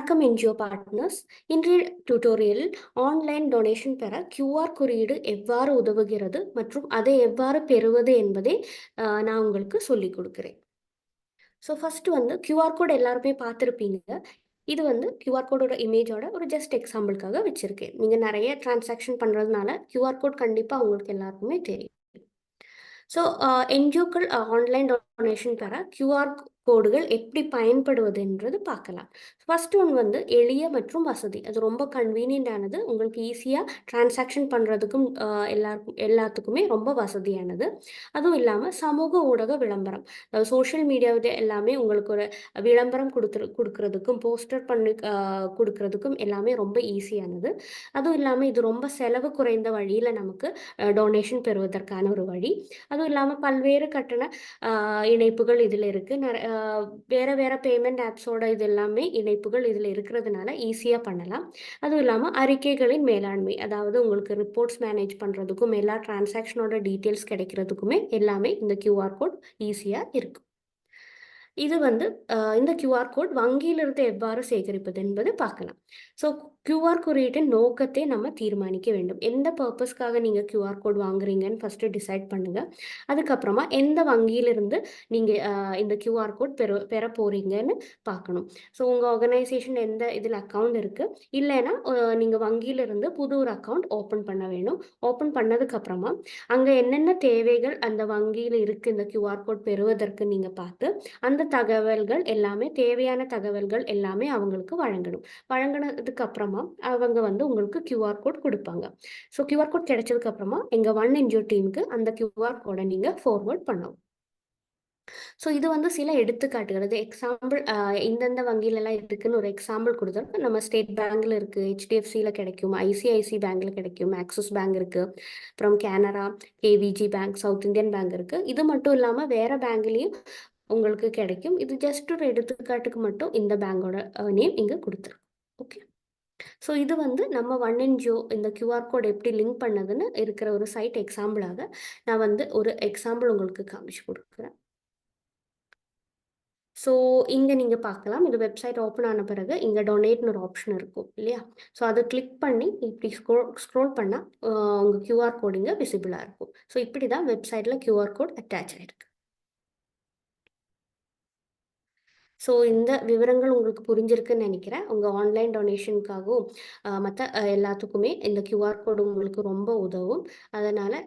வணக்கம் NGO partners. இன்றைய டியூட்டோரியலில் online donation பெற கியூஆர் குறியீடு எவ்வாறு உதவுகிறது மற்றும் அதை எவ்வாறு பெறுவது என்பதை நான் உங்களுக்கு சொல்லிக் கொடுக்குறேன். ஸோ ஃபஸ்ட்டு வந்து கியூஆர் கோட் எல்லாருமே பார்த்துருப்பீங்க. இது வந்து கியூஆர் கோடோட இமேஜோட ஒரு ஜஸ்ட் எக்ஸாம்பிளுக்காக வச்சுருக்கேன். நீங்கள் நிறைய டிரான்சாக்ஷன் பண்ணுறதுனால கியூஆர் கோட் கண்டிப்பாக உங்களுக்கு எல்லாருக்குமே தெரியும். ஸோ என்ஜிஓக்கள் ஆன்லைன் டொனேஷன் பெற கியூஆர் கோடுகள் எப்படி பயன்படுவதுன்றது பார்க்கலாம். ஃபர்ஸ்ட் ஒன் வந்து எளிய மற்றும் வசதி. அது ரொம்ப கன்வீனியன்டானது. உங்களுக்கு ஈஸியாக டிரான்சாக்ஷன் பண்ணுறதுக்கும் எல்லாத்துக்குமே ரொம்ப வசதியானது. அதுவும் இல்லாமல் சமூக ஊடக விளம்பரம், சோஷியல் மீடியாவில் எல்லாமே உங்களுக்கு ஒரு விளம்பரம் கொடுக்கறதுக்கும் போஸ்டர் பண்ணி கொடுக்கறதுக்கும் எல்லாமே ரொம்ப ஈஸியானது. அதுவும் இல்லாமல் இது ரொம்ப செலவு குறைந்த வழியில் நமக்கு டொனேஷன் பெறுவதற்கான ஒரு வழி. அதுவும் இல்லாமல் பல்வேறு கட்டண இணைப்புகள் இதில் இருக்குது. வேறு பேமெண்ட் ஆப்ஸோட இது எல்லாமே இணைப்புகள் இதில் இருக்கிறதுனால ஈஸியாக பண்ணலாம். அதுவும் இல்லாமல் அறிக்கைகளின் மேலாண்மை, அதாவது உங்களுக்கு ரிப்போர்ட்ஸ் மேனேஜ் பண்ணுறதுக்கும் எல்லா டிரான்சாக்ஷனோட டீட்டெயில்ஸ் கிடைக்கிறதுக்குமே எல்லாமே இந்த கியூஆர் கோட் ஈஸியாக இருக்கும். இது வந்து இந்த கியூஆர் கோட் வங்கியிலிருந்து எவ்வாறு சேகரிப்பது என்பது பார்க்கலாம். ஸோ கியூஆர் குறியீட்டின் நோக்கத்தை நம்ம தீர்மானிக்க வேண்டும். எந்த பர்பஸ்க்காக நீங்கள் கியூஆர் கோட் வாங்குறீங்கன்னு ஃபஸ்ட்டு டிசைட் பண்ணுங்கள். அதுக்கப்புறமா எந்த வங்கியிலிருந்து நீங்கள் இந்த கியூஆர் கோட் பெற போகிறீங்கன்னு பார்க்கணும். ஸோ உங்கள் ஆர்கனைசேஷன் எந்த இதில் அக்கௌண்ட் இருக்குது, இல்லைன்னா நீங்கள் வங்கியிலிருந்து புது ஒரு அக்கௌண்ட் ஓப்பன் பண்ண வேணும். ஓப்பன் பண்ணதுக்கப்புறமா அங்கே என்னென்ன தேவைகள் அந்த வங்கியில் இருக்குது இந்த கியூஆர் கோட் பெறுவதற்கு நீங்கள் பார்த்து அந்த தகவல்கள் எல்லாமே, தேவையான தகவல்கள் எல்லாமே அவங்களுக்கு வழங்கணும். வழங்கினதுக்கு அப்புறமா அவங்க வந்து உங்களுக்கு கியூஆர் கோட் கொடுப்பாங்க. ஸோ கியூஆர் கோட் கிடைச்சதுக்கு அப்புறமா எங்கள் ஒன் என்ஜிஓ டீமுக்கு அந்த கியூஆர் கோடை நீங்கள் ஃபார்வர்ட் பண்ணணும். ஸோ இது வந்து சில எடுத்துக்காட்டுகள், இது எக்ஸாம்பிள் இந்தந்த வங்கியிலலாம் இருக்குன்னு ஒரு எக்ஸாம்பிள் கொடுத்துருக்கோம். நம்ம ஸ்டேட் பேங்க்ல இருக்குது, ஹெச்டிஎஃப்சியில் கிடைக்கும், ஐசிஐசி பேங்க்ல கிடைக்கும், ஆக்சிஸ் பேங்க் இருக்குது, அப்புறம் Canara, KVG bank, south Indian bank இருக்குது. இது மட்டும் இல்லாமல் வேறு பேங்க்லேயும் உங்களுக்கு கிடைக்கும். இது ஜஸ்ட் ஒரு எடுத்துக்காட்டுக்கு மட்டும் இந்த பேங்கோட நேம் இங்கே கொடுத்துருக்கோம். ஓகே, ஸோ இது வந்து நம்ம ஒன் என்ஜிஓ இந்த கியூஆர் கோட் எப்படி லிங்க் பண்ணதுன்னு இருக்கிற ஒரு சைட் எக்ஸாம்பிளாக நான் வந்து ஒரு எக்ஸாம்பிள் உங்களுக்கு காமிச்சு கொடுக்குறேன். ஸோ இங்கே நீங்கள் பார்க்கலாம், இந்த வெப்சைட் ஓப்பன் ஆன பிறகு இங்கே டொனேட்னு ஒரு ஆப்ஷன் இருக்கும் இல்லையா? ஸோ அதை கிளிக் பண்ணி இப்படி ஸ்க்ரோல் பண்ணால் உங்கள் கியூஆர் கோட் இங்கே விசிபிளாக இருக்கும். ஸோ இப்படி தான் வெப்சைட்டில் கியூஆர் கோட் அட்டாச் ஆகிருக்கு. ஸோ இந்த விவரங்கள் உங்களுக்கு புரிஞ்சிருக்குன்னு நினைக்கிறேன். உங்கள் ஆன்லைன் டொனேஷனுக்காகவும் மற்ற எல்லாத்துக்குமே இந்த கியூஆர் கோடு உங்களுக்கு ரொம்ப உதவும். அதனால்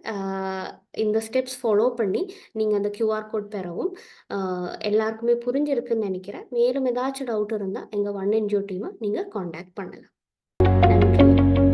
இந்த ஸ்டெப்ஸ் ஃபாலோ பண்ணி நீங்கள் அந்த கியூஆர் கோட் பெறவும் எல்லாருக்குமே புரிஞ்சிருக்குன்னு நினைக்கிறேன். மேலும் ஏதாச்சும் டவுட் இருந்தால் எங்கள் ஒன் என்ஜிஓ டீமை நீங்கள் காண்டாக்ட் பண்ணலாம். நன்றி.